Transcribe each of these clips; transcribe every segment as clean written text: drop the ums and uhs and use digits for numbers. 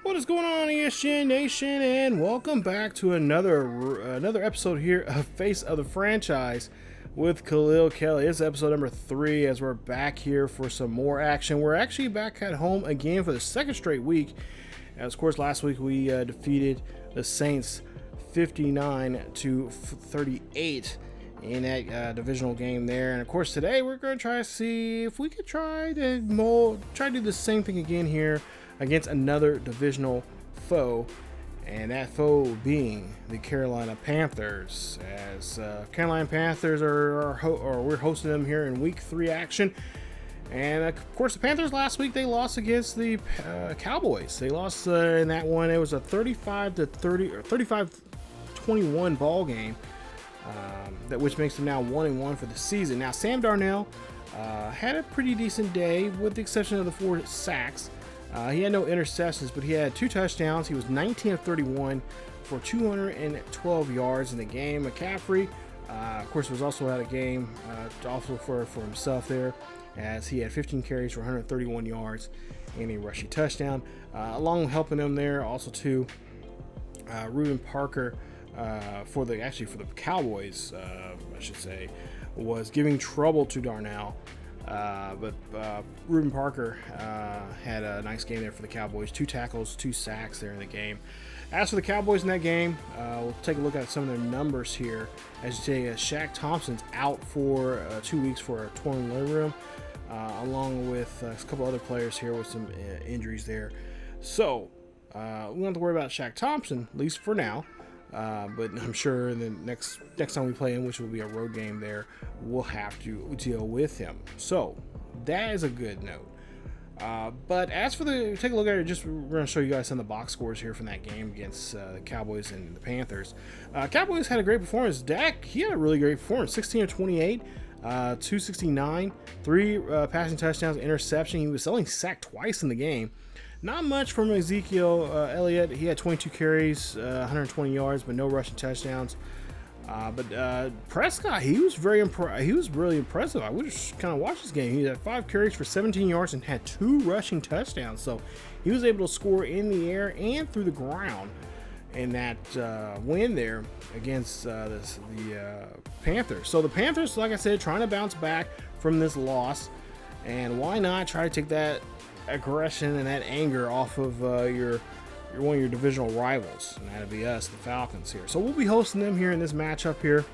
What is going on, ESGN Nation, and welcome back to another episode here of Face of the Franchise with Khalil Kelley. It's episode number 3 as we're back here for some more action. We're actually back at home again for the second straight week. As of course, last week we defeated the Saints 59-38 in that divisional game there. And of course, today we're going to try to see if we could try to do the same thing again here against another divisional foe, and that foe being the Carolina Panthers. As Carolina Panthers we're hosting them here in Week 3 action. And of course, the Panthers last week, they lost against the Cowboys. They lost in that one. It was a 35-30 or 35-21 ball game, which makes them now 1-1 for the season. Now, Sam Darnold had a pretty decent day, with the exception of the 4 sacks. He had no interceptions, but he had 2 touchdowns. He was 19 of 31 for 212 yards in the game. McCaffrey, of course, was also out of game, also for himself there, as he had 15 carries for 131 yards and a rushing touchdown. Along with helping him there, also too, Ruben Parker for the Cowboys, I should say, was giving trouble to Darnold. But Ruben Parker had a nice game there for the Cowboys. 2 tackles, 2 sacks there in the game. As for the Cowboys in that game, we'll take a look at some of their numbers here. As you say, Shaq Thompson's out for 2 weeks for a torn labrum, along with a couple other players here with some injuries there. So we don't have to worry about Shaq Thompson, at least for now. But I'm sure the next time we play him, which will be a road game there, we'll have to deal with him. So that is a good note. But as for take a look at it, we're going to show you guys some of the box scores here from that game against the Cowboys and the Panthers. Cowboys had a great performance. Dak, he had a really great performance. 16 of 28, 269, 3 passing touchdowns, interception. He was only sacked twice in the game. Not much from Ezekiel Elliott. He had 22 carries, 120 yards, but no rushing touchdowns. But Prescott, he was really impressive. I would just kind of watch this game. He had 5 carries for 17 yards and had 2 rushing touchdowns. So he was able to score in the air and through the ground in that win there against the Panthers. So the Panthers, like I said, trying to bounce back from this loss. And why not try to take that aggression and that anger off of one of your divisional rivals, and that'd be us, the Falcons here. So we'll be hosting them here in this matchup here.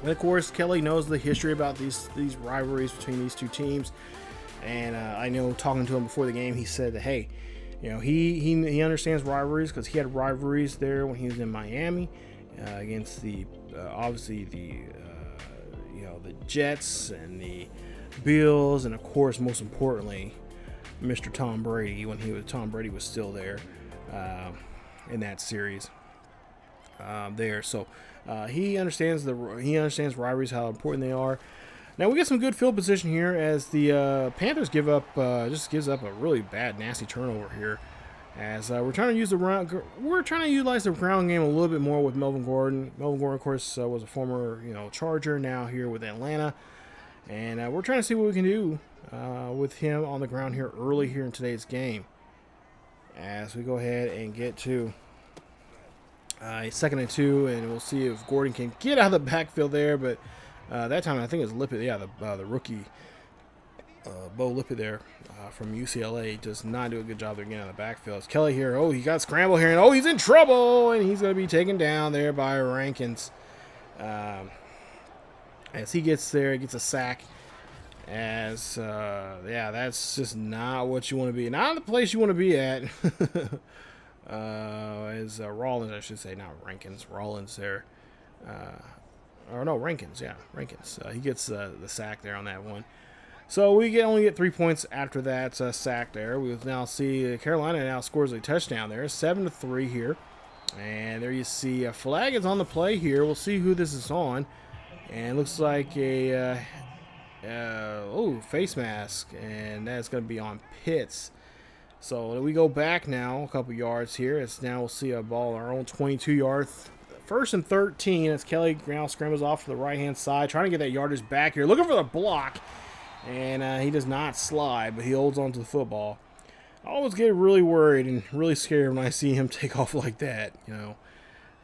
And of course, Kelley knows the history about these rivalries between these two teams, and I know, talking to him before the game, he said that, hey, you know, he understands rivalries because he had rivalries there when he was in Miami against the obviously the Jets and the Bills, and of course, most importantly, Mr. Tom Brady, when Tom Brady was still there in that series there. So he understands rivalries, how important they are. Now we get some good field position here as the Panthers gives up a really bad, nasty turnover here. As we're trying to utilize the ground game a little bit more with Melvin Gordon. Melvin Gordon, of course, was a former Charger, now here with Atlanta, and we're trying to see what we can do with him on the ground here early here in today's game. As we go ahead and get to a 2nd and 2, and we'll see if Gordon can get out of the backfield there. But that time I think it was Lippett, the rookie Bo Lippett there from UCLA does not do a good job there getting out of the backfield. It's Kelley here. Oh, he got scrambled here, and he's in trouble, and he's going to be taken down there by Rankins. As he gets there, he gets a sack. As that's just not what you want to be, not the place you want to be at. As Rollins, I should say, not Rankins, Rollins there, Rankins, he gets the sack there on that one. So we only get 3 points after that sack there. We will now see Carolina now scores a touchdown there, 7-3 here, and there you see a flag is on the play here. We'll see who this is on, and it looks like a face mask, and that's going to be on Pitts. So we go back now a couple yards here. We'll see a ball our own 22-yard, 1st and 13. As Kelley now scrambles off to the right-hand side, trying to get that yardage back here, looking for the block, and he does not slide, but he holds on to the football. I always get really worried and really scared when I see him take off like that.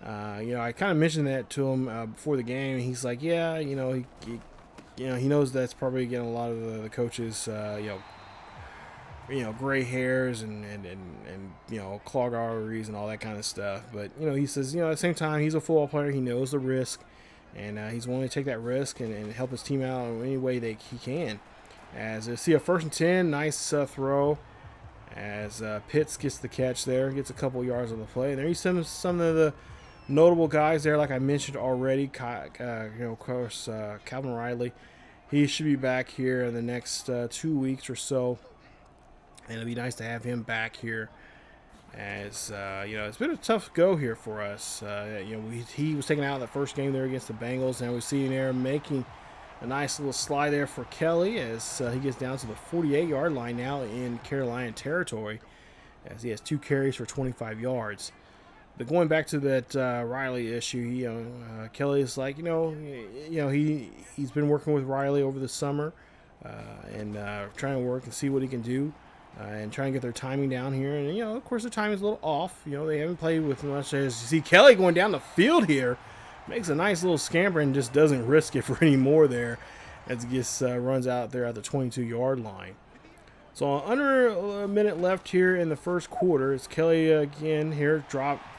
I kind of mentioned that to him before the game, and he's like, "Yeah, he knows that's probably getting a lot of the coaches, gray hairs and clogged arteries and all that kind of stuff." But he says, at the same time, he's a football player. He knows the risk, and he's willing to take that risk and help his team out in any way that he can. As you see a 1st and 10, nice throw. As Pitts gets the catch there, gets a couple yards on the play. And there you see some of the notable guys there, like I mentioned already. Of course, Calvin Riley. He should be back here in the next 2 weeks or so. And it'd be nice to have him back here. As it's been a tough go here for us. He was taken out in the first game there against the Bengals, and we see him there making a nice little slide there for Kelley as he gets down to the 48-yard line now in Carolina territory, as he has 2 carries for 25 yards. But going back to that Riley issue, Kelley is like, he's been working with Riley over the summer and trying to work and see what he can do and trying to get their timing down here. And, of course, the timing is a little off. They haven't played with much. As you see Kelley going down the field here. Makes a nice little scamper and just doesn't risk it for any more there as he just runs out there at the 22-yard line. So under a minute left here in the first quarter. It's Kelley again here.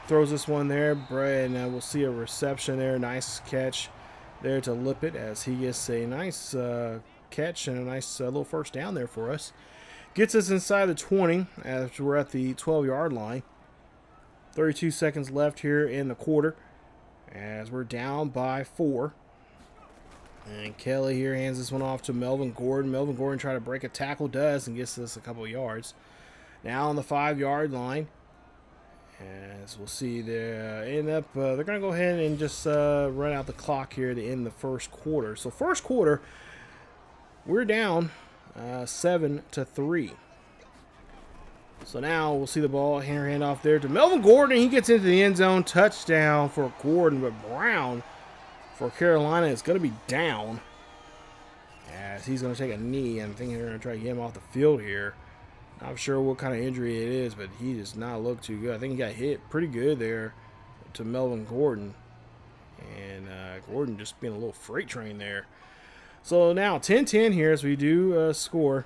Throws this one there. And we'll see a reception there. Nice catch there to Lippett as he gets a nice catch and a nice little first down there for us. Gets us inside the 20 as we're at the 12-yard line. 32 seconds left here in the quarter, as we're down by 4. And Kelley here hands this one off to Melvin Gordon. Melvin Gordon trying to break a tackle, does, and gets us a couple of yards. Now on the 5-yard line. As we'll see, they're going to go ahead and just run out the clock here to end the first quarter. So first quarter, we're down 7-3. So now we'll see the ball hand off there to Melvin Gordon. He gets into the end zone. Touchdown for Gordon, but Brown for Carolina is going to be down as he's going to take a knee. I'm thinking they're going to try to get him off the field here. Not sure what kind of injury it is, but he does not look too good. I think he got hit pretty good there to Melvin Gordon. And Gordon just being a little freight train there. So now 10-10 here as we do score.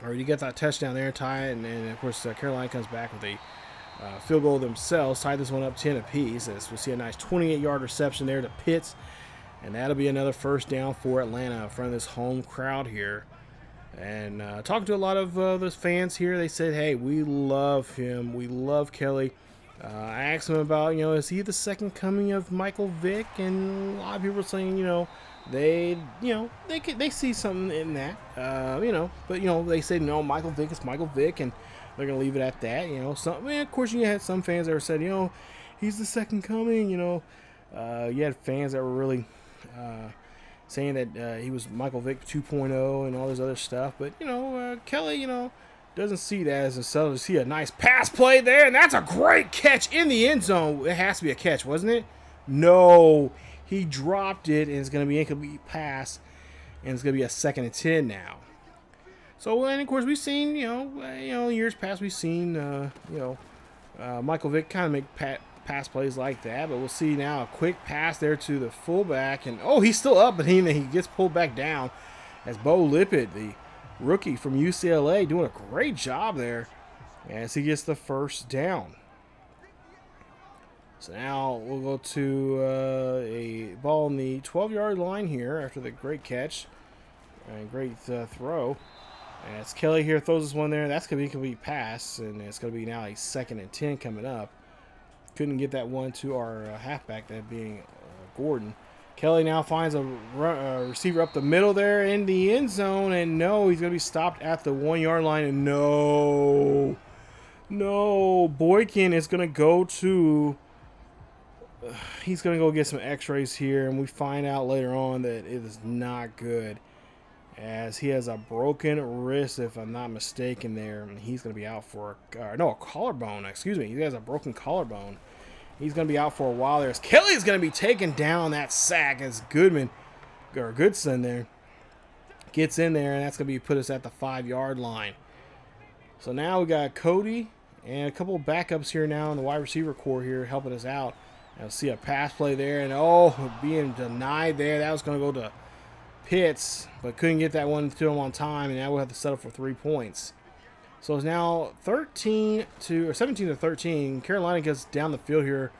Already get that touchdown there, tie it, and of course Carolina comes back with a field goal themselves. Tie this one up 10 apiece. As we'll see a nice 28-yard reception there to Pitts, and that'll be another first down for Atlanta in front of this home crowd here. And talking to a lot of those fans here, they said, "Hey, we love him. We love Kelley." I asked them about, is he the second coming of Michael Vick? And a lot of people are saying, they see something in that, but they say no, Michael Vick is Michael Vick, and they're gonna leave it at that. Of course, you had some fans that said, he's the second coming. You had fans that were really saying that he was Michael Vick 2.0 and all this other stuff. But Kelley, doesn't see that as himself. To see a nice pass play there, and that's a great catch in the end zone. It has to be a catch, wasn't it? No. He dropped it, and it's going to be an incomplete pass, and it's going to be a 2nd and 10 now. So, and of course, we've seen, years past, we've seen, Michael Vick kind of make pass plays like that. But we'll see now a quick pass there to the fullback, and he's still up, but he gets pulled back down as Bo Lippett, the rookie from UCLA, doing a great job there as he gets the first down. So now we'll go to a ball on the 12-yard line here after the great catch and great throw. And it's Kelley here, throws this one there. That's going to be a complete pass, and it's going to be now a 2nd and 10 coming up. Couldn't get that one to our halfback, that being Gordon. Kelley now finds a receiver up the middle there in the end zone, and no, he's going to be stopped at the 1-yard line, and no, Boykin is going to go to... he's going to go get some x-rays here, and we find out later on that it is not good, as he has a broken wrist, if I'm not mistaken there, and he's going to be out for a collarbone, excuse me. He has a broken collarbone. He's going to be out for a while there. As Kelley's going to be taking down that sack as Goodson there gets in there, and that's going to be put us at the 5-yard line. So now we got Cody and a couple of backups here now in the wide receiver core here helping us out. I'll see a pass play there, and being denied there. That was going to go to Pitts, but couldn't get that one to him on time, and now we'll have to settle for 3 points. So it's now 17 to 13. Carolina gets down the field here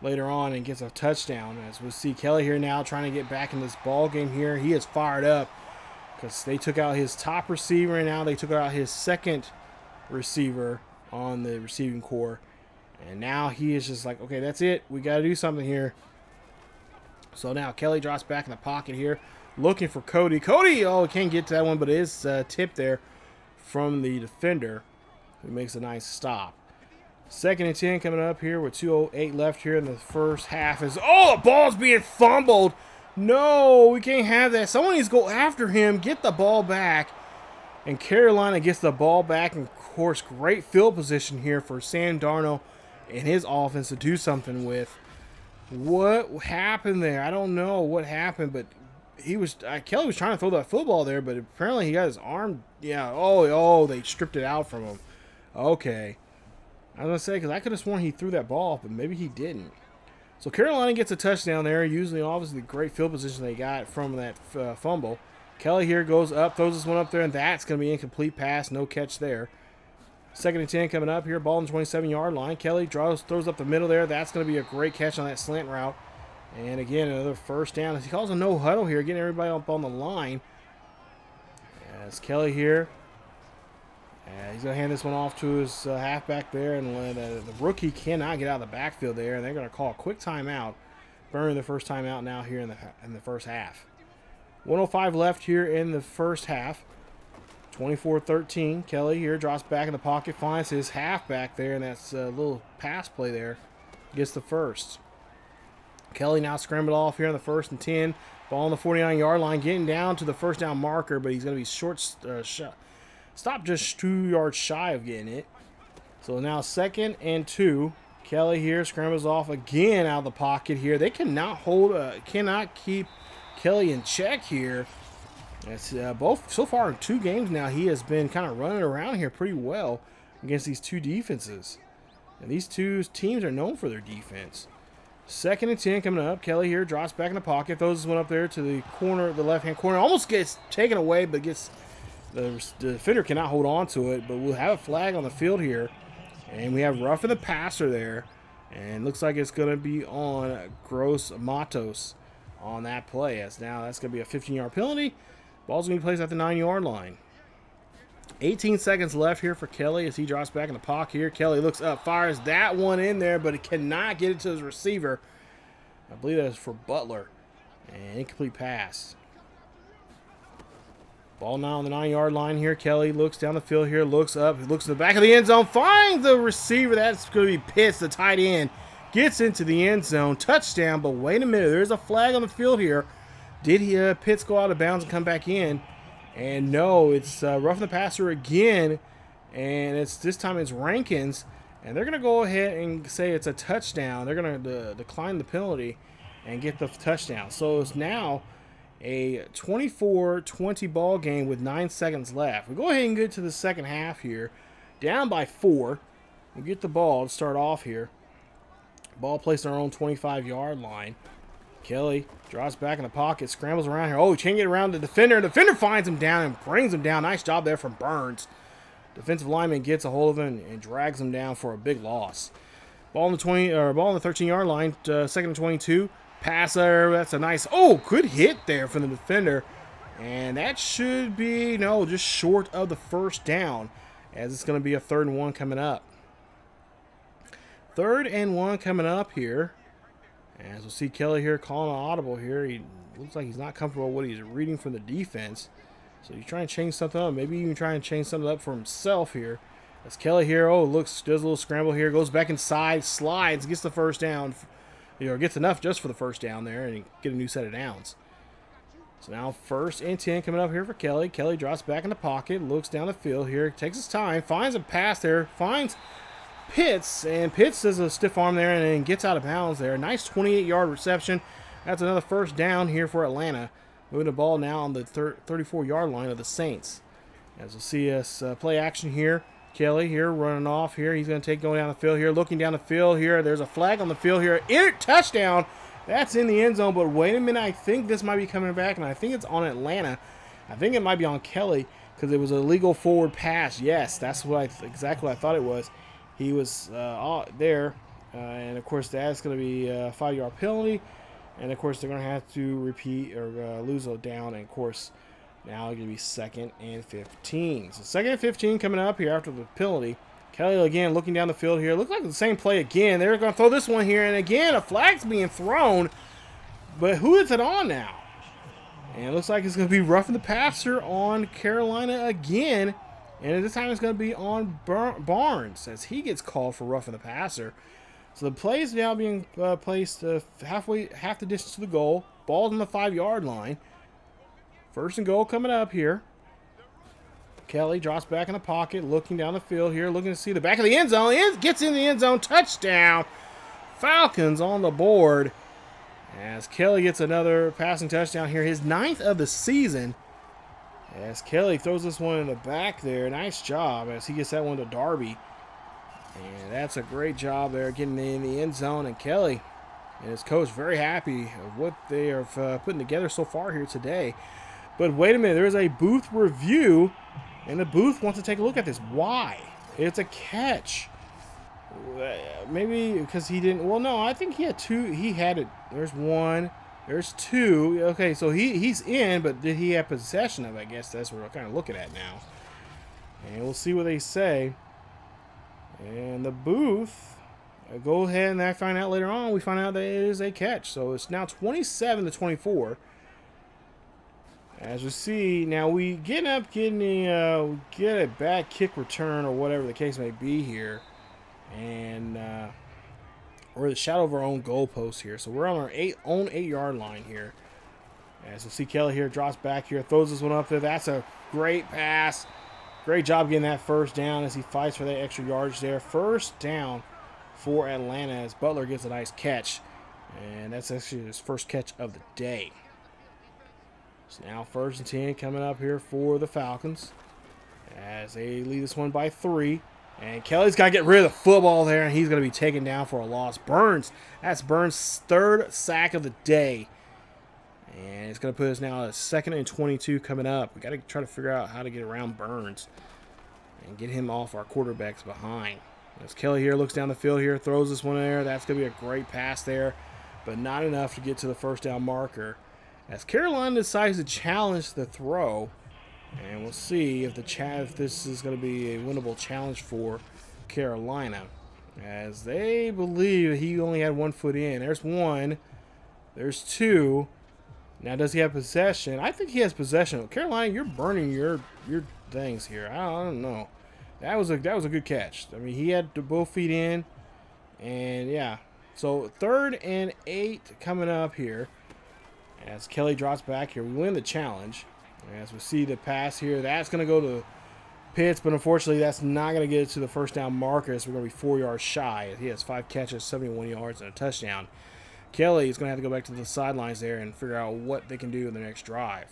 later on and gets a touchdown. As we see Kelley here now trying to get back in this ball game here. He is fired up because they took out his top receiver, and now they took out his second receiver on the receiving core. And now he is just like, okay, that's it. We got to do something here. So now Kelley drops back in the pocket here, looking for Cody. Cody, can't get to that one, but it is tipped there from the defender, who makes a nice stop. 2nd and 10 coming up here with 2:08 left here in the first half. The ball's being fumbled. No, we can't have that. Someone needs to go after him, get the ball back. And Carolina gets the ball back. And, of course, great field position here for Sam Darnold and his offense to do something with. What happened there? I don't know what happened, but Kelley was trying to throw that football there, but apparently he got his arm. Yeah. They stripped it out from him. Okay. I was going to say, because I could have sworn he threw that ball, but maybe he didn't. So Carolina gets a touchdown there, using obviously the great field position they got from that fumble. Kelley here goes up, throws this one up there, and that's going to be an incomplete pass. No catch there. 2nd and 10 coming up here. Ball on the 27-yard line. Kelley throws up the middle there. That's going to be a great catch on that slant route. And again, another first down. He calls a no huddle here, getting everybody up on the line. As Kelley here. He's going to hand this one off to his halfback there. And the rookie cannot get out of the backfield there. And they're going to call a quick timeout. Burning the first timeout now here in the first half. 1:05 left here in the first half. 24-13. Kelley here drops back in the pocket, finds his halfback there, and that's a little pass play there. Gets the first. Kelley now scrambled off here on the 1st and 10. Ball on the 49-yard line, getting down to the first down marker, but he's going to be stop just 2 yards shy of getting it. So now 2nd and 2. Kelley here scrambles off again out of the pocket here. They cannot keep Kelley in check here. It's both so far in 2 games now. He has been kind of running around here pretty well against these 2 defenses, and these 2 teams are known for their defense. 2nd and 10 coming up. Kelley here drops back in the pocket, throws this one up there to the corner, the left-hand corner. Almost gets taken away, but the defender cannot hold on to it. But we'll have a flag on the field here, and we have roughing the passer there, and looks like it's going to be on Gross Matos on that play. As now that's going to be a 15-yard penalty. Ball's going to be placed at the 9-yard line. 18 seconds left here for Kelley as he drops back in the pocket here. Kelley looks up, fires that one in there, but he cannot get it to his receiver. I believe that is for Butler. And incomplete pass. Ball now on the 9-yard line here. Kelley looks down the field here, looks up, looks to the back of the end zone, finds the receiver. That's going to be Pitts, the tight end. Gets into the end zone. Touchdown, but wait a minute. There's a flag on the field here. Did Pitts go out of bounds and come back in? And no, it's roughing the passer again, and this time it's Rankins, and they're going to go ahead and say it's a touchdown. They're going to decline the penalty and get the touchdown. So it's now a 24-20 ball game with 9 seconds left. We go ahead and get to the second half here, down by 4. We get the ball to start off here. Ball placed on our own 25-yard line. Kelley drops back in the pocket, scrambles around here. He can't get around the defender. The defender finds him down and brings him down. Nice job there from Burns. Defensive lineman gets a hold of him and drags him down for a big loss. Ball on the 13-yard line. 2nd and 22. Passer. That's a nice. Good hit there from the defender. And that should be just short of the first down, as it's going to be a 3rd and 1 coming up. 3rd and 1 coming up here. As we'll see Kelley here calling an audible here. He looks like he's not comfortable with what he's reading from the defense. So he's trying to change something up. Maybe even trying to change something up for himself here. As Kelley here, does a little scramble here. Goes back inside, slides, gets the first down. Gets enough just for the first down there and get a new set of downs. So now 1st and 10 coming up here for Kelley. Kelley drops back in the pocket, looks down the field here, takes his time, finds a pass there, finds Pitts, and Pitts does a stiff arm there and then gets out of bounds there. Nice 28-yard reception. That's another first down here for Atlanta. Moving the ball now on the 34-yard line of the Saints. As we'll see us play action here. Kelley here running off here. He's going to going down the field here, looking down the field here. There's a flag on the field here. Touchdown. That's in the end zone, but wait a minute. I think this might be coming back, and I think it's on Atlanta. I think it might be on Kelley because it was a legal forward pass. Yes, that's what exactly what I thought it was. He was there, and of course that's going to be a 5-yard penalty, and of course they're going to have to repeat or lose a down, and of course now it's going to be 2nd and 15. So 2nd and 15 coming up here after the penalty. Kelley again looking down the field here. Look like the same play again. They're going to throw this one here, and again a flag's being thrown, but who is it on now? And it looks like it's going to be roughing the passer on Carolina again. And this time it's going to be on Barnes as he gets called for roughing the passer. So the play is now being placed half the distance to the goal. Ball's on the 5-yard line. 1st and goal coming up here. Kelley drops back in the pocket, looking down the field here, looking to see the back of the end zone. Gets in the end zone. Touchdown. Falcons on the board. As Kelley gets another passing touchdown here, his 9th of the season. As Kelley throws this one in the back there. Nice job as he gets that one to Darby. And that's a great job there getting in the end zone. And Kelley and his coach very happy of what they are putting together so far here today. But wait a minute, there's a booth review, and the booth wants to take a look at this. Why? It's a catch. Maybe because he didn't. Well, no, I think he had 2. He had it. There's 1. There's 2. Okay, so he's in, but did he have possession of it? I guess that's what we're kind of looking at now. And we'll see what they say. And the booth, go ahead and I find out later on. We find out that it is a catch. So it's now 27-24. As we see, now we get a back kick return or whatever the case may be here. And we're the shadow of our own goalpost here. So we're on our own 8-yard line here. As we see Kelley here, drops back here, throws this one up there. That's a great pass. Great job getting that 1st down as he fights for that extra yardage there. 1st down for Atlanta as Butler gets a nice catch. And that's actually his 1st catch of the day. So now 1st and 10 coming up here for the Falcons as they lead this one by 3. And Kelley's got to get rid of the football there, and he's going to be taken down for a loss. That's Burns' 3rd sack of the day. And it's going to put us now at 2nd and 22 coming up. We got to try to figure out how to get around Burns and get him off our quarterbacks behind. As Kelley here looks down the field here, throws this one there. That's going to be a great pass there, but not enough to get to the 1st down marker. As Carolina decides to challenge the throw, and we'll see if this is going to be a winnable challenge for Carolina, as they believe he only had 1 foot in. There's 1. There's 2. Now, does he have possession? I think he has possession. Carolina, you're burning your things here. I don't know. That was a good catch. I mean, he had both feet in, and yeah. So 3rd and 8 coming up here. As Kelley drops back here, we win the challenge. As we see the pass here, that's going to go to Pitts, but unfortunately that's not going to get it to the 1st down marker, so we're going to be 4 yards shy. He has 5 catches, 71 yards, and a touchdown. Kelley is going to have to go back to the sidelines there and figure out what they can do in the next drive.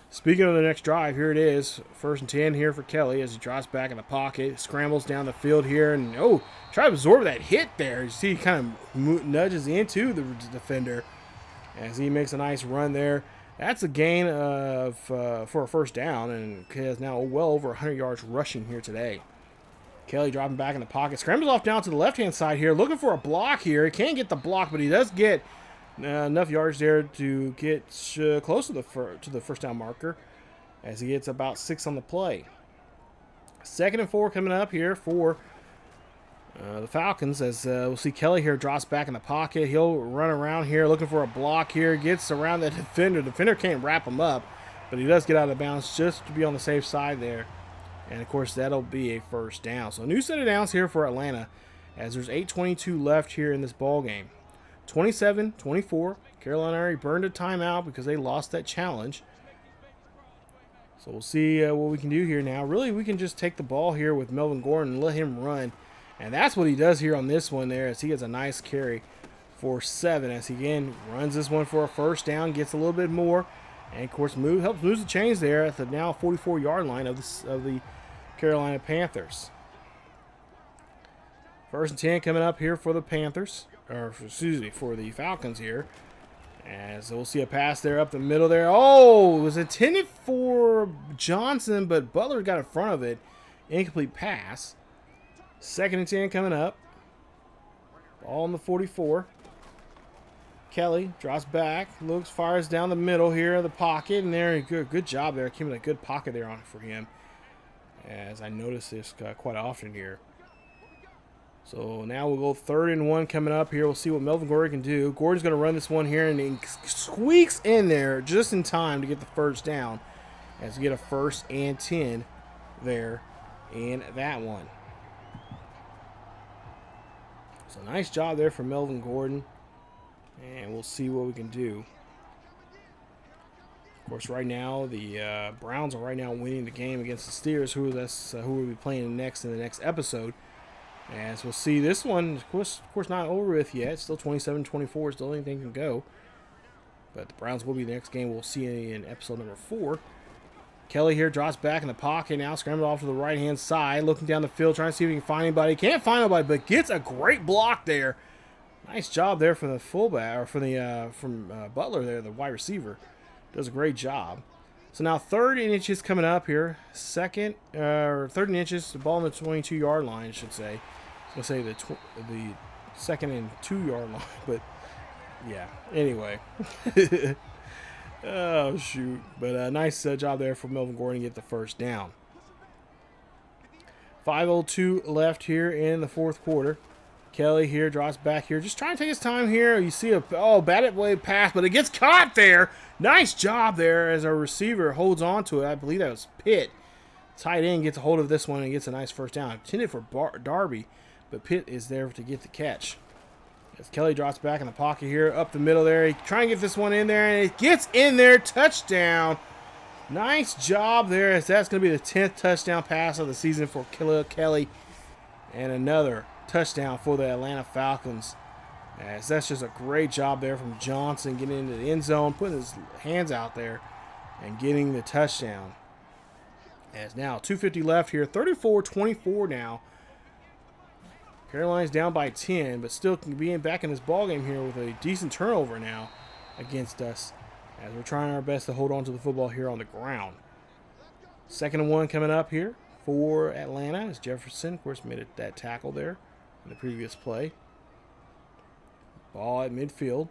Speaking of the next drive, here it is. 1st and 10 here for Kelley as he drops back in the pocket, scrambles down the field here, and try to absorb that hit there. You see he kind of nudges into the defender as he makes a nice run there. That's a gain of for a 1st down, and has now well over 100 yards rushing here today. Kelley dropping back in the pocket, scrambles off down to the left-hand side here, looking for a block here. He can't get the block, but he does get enough yards there to get close to the 1st down marker, as he gets about 6 on the play. 2nd and 4 coming up here for the Falcons, as we'll see Kelley here drops back in the pocket. He'll run around here looking for a block here, gets around the defender. The defender can't wrap him up, but he does get out of bounds just to be on the safe side there. And of course that'll be a 1st down. So a new set of downs here for Atlanta, as there's 8:22 left here in this ball game. 27-24. Carolina already burned a timeout because they lost that challenge. So we'll see what we can do here now. Really, we can just take the ball here with Melvin Gordon and let him run. And that's what he does here on this one there, as he gets a nice carry for 7, as he again runs this one for a 1st down, gets a little bit more, and of course helps move the chains there at the now 44-yard line of the Carolina Panthers. 1st and 10 coming up here for the Panthers, or excuse me, for the Falcons here. As we'll see a pass there up the middle there. Oh, it was intended for Johnson, but Butler got in front of it. Incomplete pass. 2nd and 10 coming up. Ball on the 44. Kelley drops back, looks, fires down the middle here of the pocket, and there, good job there. Came in a good pocket there on for him. As I notice this quite often here. So now we'll go 3rd and 1 coming up here. We'll see what Melvin Gordon can do. Gordon's going to run this one here, and he squeaks in there just in time to get the first down. As we get a 1st and 10 there in that one. So nice job there for Melvin Gordon. And we'll see what we can do. Of course, right now, the Browns are right now winning the game against the Steelers, who we'll be playing next in the next episode. As we'll see this one, of course not over with yet. Still 27-24, still anything can go. But the Browns will be the next game we'll see in episode number 4. Kelley here drops back in the pocket now, scrambled off to the right-hand side, looking down the field, trying to see if he can find anybody. Can't find nobody, but gets a great block there. Nice job there from the fullback, or from Butler there, the wide receiver. Does a great job. So now 3rd and inches coming up here. 3rd and inches, the ball on the 22-yard line, I should say. I was going to say the 2nd and 2-yard line, but yeah. Anyway. Oh, shoot. But nice job there for Melvin Gordon to get the first down. 5:02 left here in the 4th quarter. Kelley here drops back here. Just trying to take his time here. You see batted way pass, but it gets caught there. Nice job there as our receiver holds on to it. I believe that was Pitt. Tight end gets a hold of this one and gets a nice first down. Intended for Darby, but Pitt is there to get the catch. As Kelley drops back in the pocket here, up the middle there. He trying to get this one in there, and it gets in there. Touchdown. Nice job there, as that's going to be the 10th touchdown pass of the season for Khalil Kelley. And another touchdown for the Atlanta Falcons. As that's just a great job there from Johnson, getting into the end zone, putting his hands out there, and getting the touchdown. As now 2:50 left here, 34-24 now. Carolina's down by 10, but still being back in this ballgame here with a decent turnover now against us, as we're trying our best to hold on to the football here on the ground. 2nd and 1 coming up here for Atlanta, as Jefferson, of course, made that tackle there in the previous play. Ball at midfield.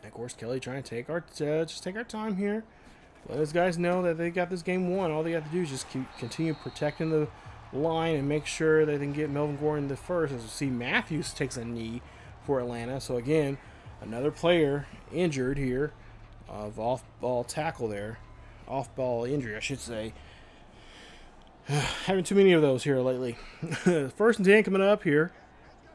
And of course, Kelley trying to take just take our time here. Let us guys know that they got this game won. All they have to do is just continue protecting the line and make sure that they can get Melvin Gordon the first. As we see, Matthews takes a knee for Atlanta. So again, another player injured here of off-ball tackle there. Off-ball injury, I should say. Having too many of those here lately. 1st and 10 coming up here.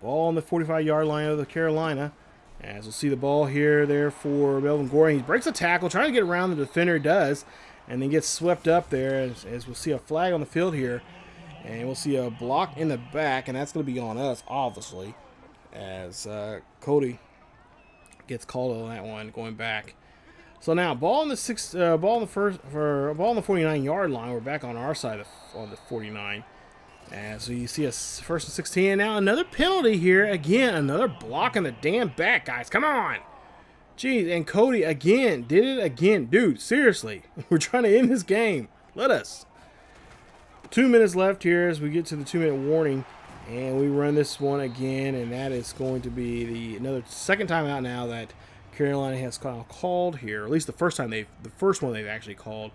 Ball on the 45-yard line of the Carolina. As we'll see the ball here there for Melvin Gordon. He breaks a tackle, trying to get around the defender, does, and then gets swept up there as we'll see a flag on the field here. And we'll see a block in the back, and that's going to be on us, obviously, as Cody gets called on that one going back. So now ball on the 49-yard line. We're back on our side on the 49. So you see a 1st and 16. Now another penalty here. Again, another block in the damn back, guys. Come on. Jeez, and Cody again did it again. Dude, seriously. We're trying to end this game. Let us. 2 minutes left here as we get to the 2-minute warning. And we run this one again, and that is going to be another second time out now that Carolina has called here. At least the first one they've actually called.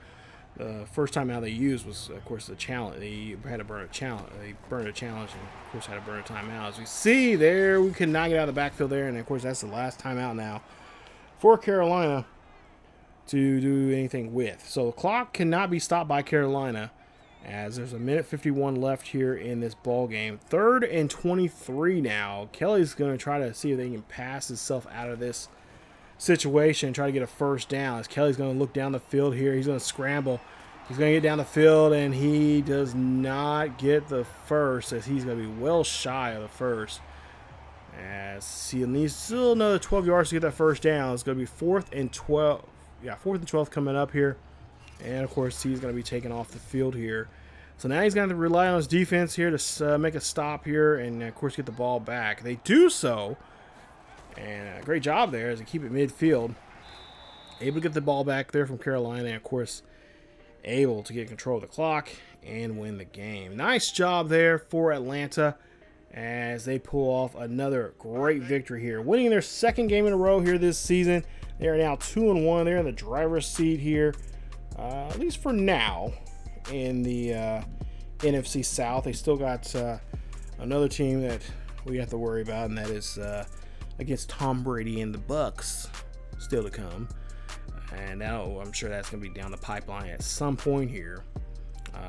The first time out they used was, of course, the challenge. They had to burn a challenge. They burned a challenge, and of course had to burn a timeout. As we see there, we could not get out of the backfield there, and of course that's the last timeout now for Carolina to do anything with. So the clock cannot be stopped by Carolina, as there's a minute 51 left here in this ball game. 3rd and 23 now. Kelley's going to try to see if they can pass himself out of this situation and try to get a first down. As Kelley's going to look down the field here. He's going to scramble. He's going to get down the field, and he does not get the first, as he's going to be well shy of the first. As he needs still another 12 yards to get that first down. It's going to be 4th and 12. Yeah, 4th and 12 coming up here And of course, he's going to be taken off the field here. So now he's going to rely on his defense here to make a stop here and, of course, get the ball back. They do so. And great job there as they keep it midfield. Able to get the ball back there from Carolina. And, of course, able to get control of the clock and win the game. Nice job there for Atlanta as they pull off another great victory here. Winning their second game in a row here this season. They are now 2-1. They're in the driver's seat here, at least for now, in the NFC South. They still got another team that we have to worry about, and that is against Tom Brady and the Bucks still to come. And now I'm sure that's going to be down the pipeline at some point here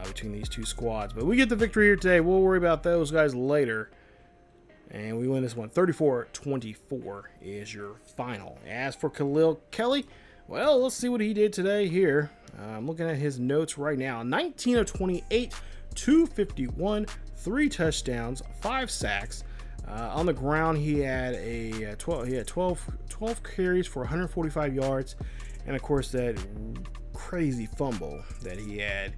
between these two squads. But we get the victory here today. We'll worry about those guys later. And we win this one. 34-24 is your final. As for Khalil Kelley, well, let's see what he did today here. I'm looking at his notes right now. 19 of 28, 251, 3 touchdowns, 5 sacks. On the ground, he had 12 carries for 145 yards. And, of course, that crazy fumble that he had.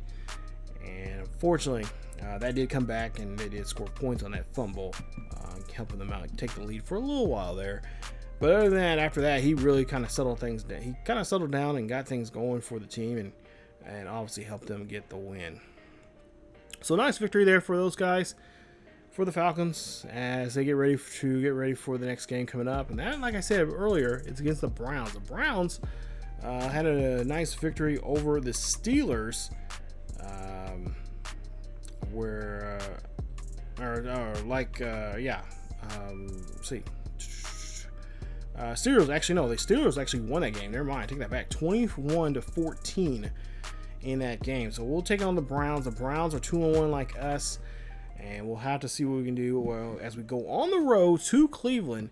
And, unfortunately, that did come back, and they did score points on that fumble, helping them out take the lead for a little while there. But other than that, after that, he really kind of settled things down. He kind of settled down and got things going for the team, and obviously helped them get the win. So nice victory there for those guys, for the Falcons, as they get ready for the next game coming up. And that, like I said earlier, it's against the Browns. The Browns had a nice victory over the Steelers, Steelers actually won that game. Never mind, I take that back. 21-14 in that game. So we'll take on the Browns. The Browns are 2-1 like us, and we'll have to see what we can do as we go on the road to Cleveland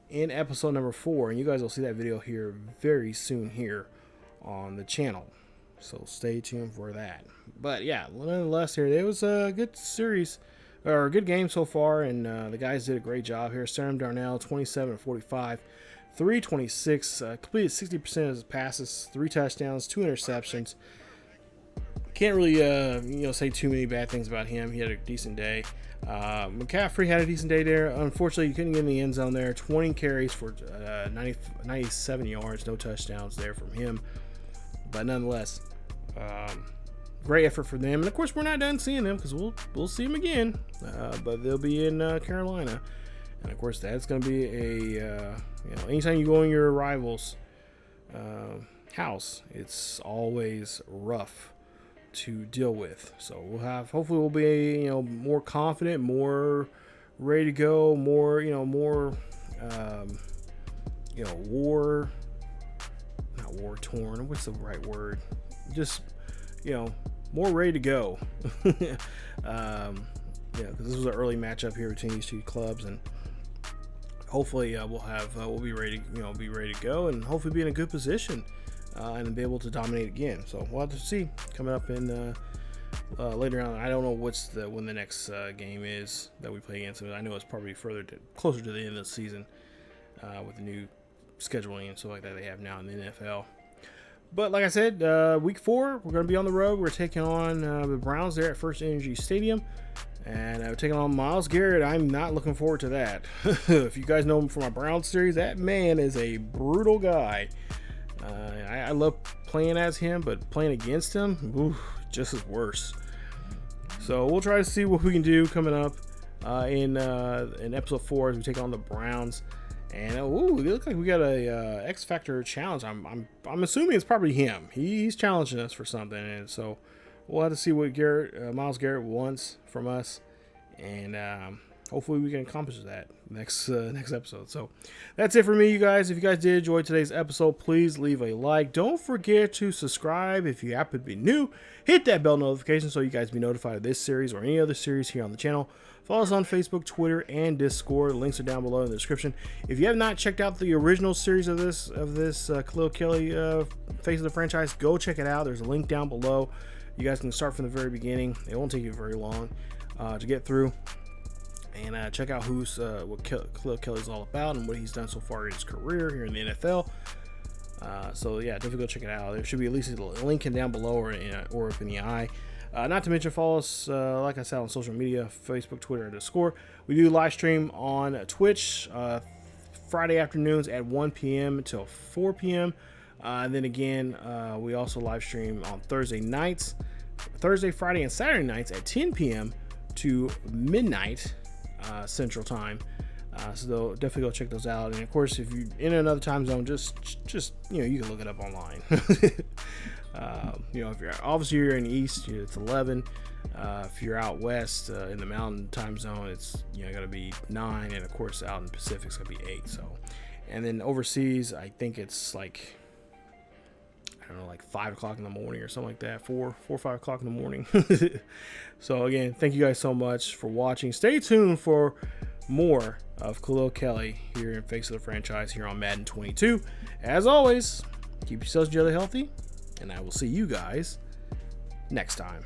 in episode number 4. And you guys will see that video here very soon here on the channel. So stay tuned for that. But yeah, nonetheless, here it was a good series, or a good game so far, and the guys did a great job here. Sam Darnold, 27-45, 326, completed 60% of his passes, 3 touchdowns, 2 interceptions. Can't really say too many bad things about him. He had a decent day. McCaffrey had a decent day there. Unfortunately, he couldn't get in the end zone there. 20 carries for 97 yards, no touchdowns there from him. But nonetheless, great effort for them. And of course, we're not done seeing them, because we'll see them again. But they'll be in Carolina, and of course, that's going to be anytime you go in your rival's house, it's always rough to deal with. So hopefully we'll be more confident, more ready to go, more war torn. What's the right word? Just more ready to go. Because this was an early matchup here between these two clubs, and hopefully we'll be ready to go, and hopefully be in a good position and be able to dominate again. So we'll have to see coming up in later on. I don't know when the next game is that we play against them. I know it's probably closer to the end of the season with the new scheduling and stuff like that they have now in the NFL. But like I said, week 4, we're going to be on the road. We're taking on the Browns there at First Energy Stadium, and we're taking on Myles Garrett. I'm not looking forward to that. If you guys know him from my Browns series, that man is a brutal guy. I love playing as him, but playing against him, just as worse. So we'll try to see what we can do coming up in episode 4 as we take on the Browns. And it looks like we got a X Factor challenge. I'm assuming it's probably him. He's challenging us for something, and so we'll have to see what Myles Garrett wants from us, and hopefully we can accomplish that next episode. So that's it for me, you guys. If you guys did enjoy today's episode, please leave a like. Don't forget to subscribe if you happen to be new. Hit that bell notification so you guys be notified of this series or any other series here on the channel. Follow us on Facebook, Twitter, and Discord. Links are down below in the description. If you have not checked out the original series of this Khalil Kelley Face of the Franchise, go check it out. There's a link down below. You guys can start from the very beginning. It won't take you very long to get through. And check out what Khalil Kelley's all about and what he's done so far in his career here in the NFL. So yeah, definitely go check it out. There should be at least a link down below or up in the eye. Not to mention, follow us, like I said, on social media, Facebook, Twitter, _. We do live stream on Twitch Friday afternoons at 1 p.m. until 4 p.m. And then again, we also live stream on Thursday, Friday, and Saturday nights at 10 p.m. to midnight Central Time. So definitely go check those out. And of course, if you're in another time zone, just you can look it up online. If you're in the East, it's 11. If you're out west in the Mountain time zone, it's got to be 9, and of course out in the Pacific it's gonna be 8. So, and then overseas, I think it's like, I don't know, like 5 o'clock in the morning or something like that. 4 or 5 o'clock in the morning. So again, thank you guys so much for watching. Stay tuned for more of Khalil Kelley here in Face of the Franchise here on Madden 22. As always, keep yourselves jelly healthy, and I will see you guys next time.